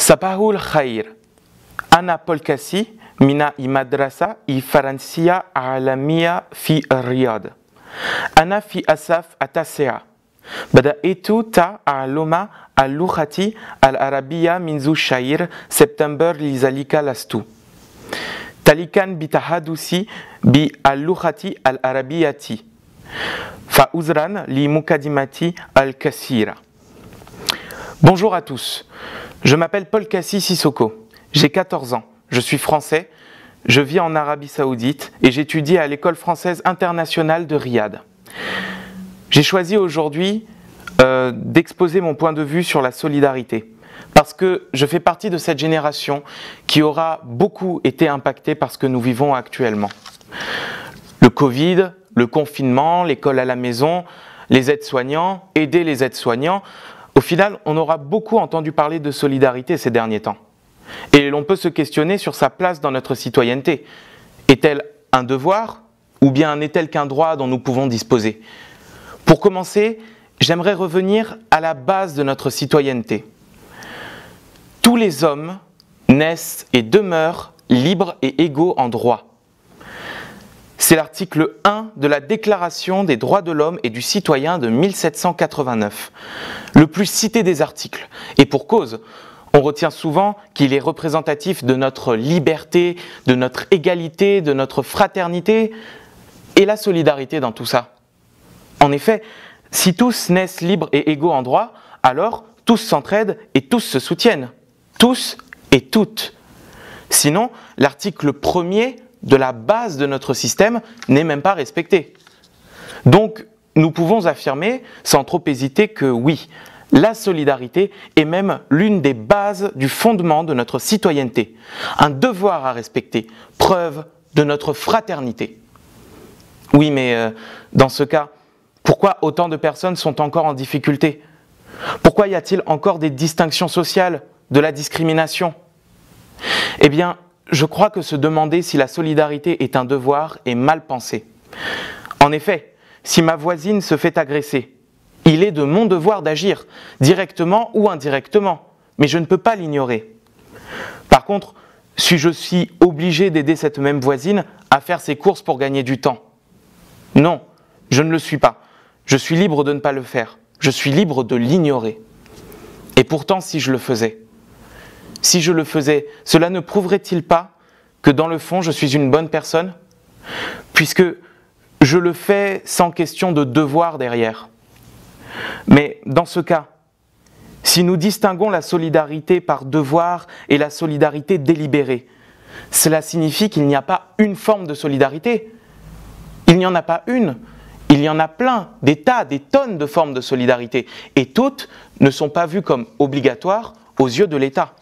صباح الخير. أنا بولكاسي من مدرسة فرنسية عالمية في الرياض. أنا في أسف التاسعة. بدأت تعلم اللغة العربية منذ شهر سبتمبر لذلك لست تالكا بتحدث باللغة العربية فعذرا لمقدمتي الكثيرة. Bonjour à tous, je m'appelle Paul Kassi Sissoko, j'ai 14 ans, je suis français, je vis en Arabie Saoudite et j'étudie à l'école française internationale de Riyad. J'ai choisi aujourd'hui d'exposer mon point de vue sur la solidarité parce que je fais partie de cette génération qui aura beaucoup été impactée par ce que nous vivons actuellement. Le Covid, le confinement, l'école à la maison, les aides-soignants, aider les aides-soignants. Au final, on aura beaucoup entendu parler de solidarité ces derniers temps. Et l'on peut se questionner sur sa place dans notre citoyenneté. Est-elle un devoir ou bien n'est-elle qu'un droit dont nous pouvons disposer? Pour commencer, j'aimerais revenir à la base de notre citoyenneté. Tous les hommes naissent et demeurent libres et égaux en droit. C'est l'article 1 de la Déclaration des droits de l'homme et du citoyen de 1789, le plus cité des articles. Et pour cause, on retient souvent qu'il est représentatif de notre liberté, de notre égalité, de notre fraternité et la solidarité dans tout ça. En effet, si tous naissent libres et égaux en droit, alors tous s'entraident et tous se soutiennent, tous et toutes. Sinon, l'article 1er de la base de notre système n'est même pas respecté. Donc, nous pouvons affirmer, sans trop hésiter, que oui, la solidarité est même l'une des bases du fondement de notre citoyenneté, un devoir à respecter, preuve de notre fraternité. Oui, mais dans ce cas, pourquoi autant de personnes sont encore en difficulté? Pourquoi y a-t-il encore des distinctions sociales, de la discrimination? Eh bien, je crois que se demander si la solidarité est un devoir est mal pensé. En effet, si ma voisine se fait agresser, il est de mon devoir d'agir, directement ou indirectement, mais je ne peux pas l'ignorer. Par contre, si je suis obligé d'aider cette même voisine à faire ses courses pour gagner du temps? Non, je ne le suis pas. Je suis libre de ne pas le faire. Je suis libre de l'ignorer. Et pourtant, si je le faisais, cela ne prouverait-il pas que dans le fond, je suis une bonne personne? Puisque je le fais sans question de devoir derrière. Mais dans ce cas, si nous distinguons la solidarité par devoir et la solidarité délibérée, cela signifie qu'il n'y a pas une forme de solidarité. Il n'y en a pas une. Il y en a plein, des tas, des tonnes de formes de solidarité. Et toutes ne sont pas vues comme obligatoires aux yeux de l'État.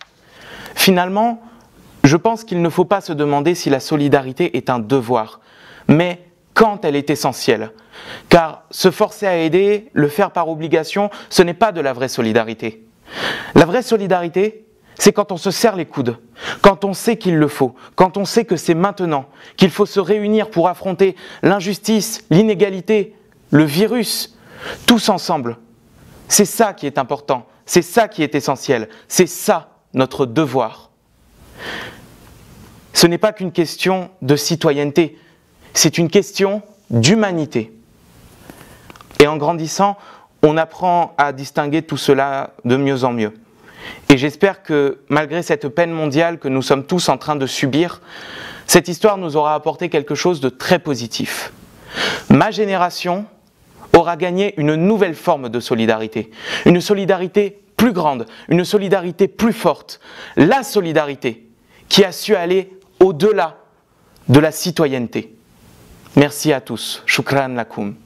Finalement, je pense qu'il ne faut pas se demander si la solidarité est un devoir, mais quand elle est essentielle. Car se forcer à aider, le faire par obligation, ce n'est pas de la vraie solidarité. La vraie solidarité, c'est quand on se serre les coudes, quand on sait qu'il le faut, quand on sait que c'est maintenant, qu'il faut se réunir pour affronter l'injustice, l'inégalité, le virus, tous ensemble. C'est ça qui est important, c'est ça qui est essentiel, c'est ça notre devoir. Ce n'est pas qu'une question de citoyenneté, c'est une question d'humanité. Et en grandissant, on apprend à distinguer tout cela de mieux en mieux. Et j'espère que malgré cette peine mondiale que nous sommes tous en train de subir, cette histoire nous aura apporté quelque chose de très positif. Ma génération aura gagné une nouvelle forme de solidarité, une solidarité plus grande, une solidarité plus forte, la solidarité qui a su aller au-delà de la citoyenneté. Merci à tous. Shukran lakoum.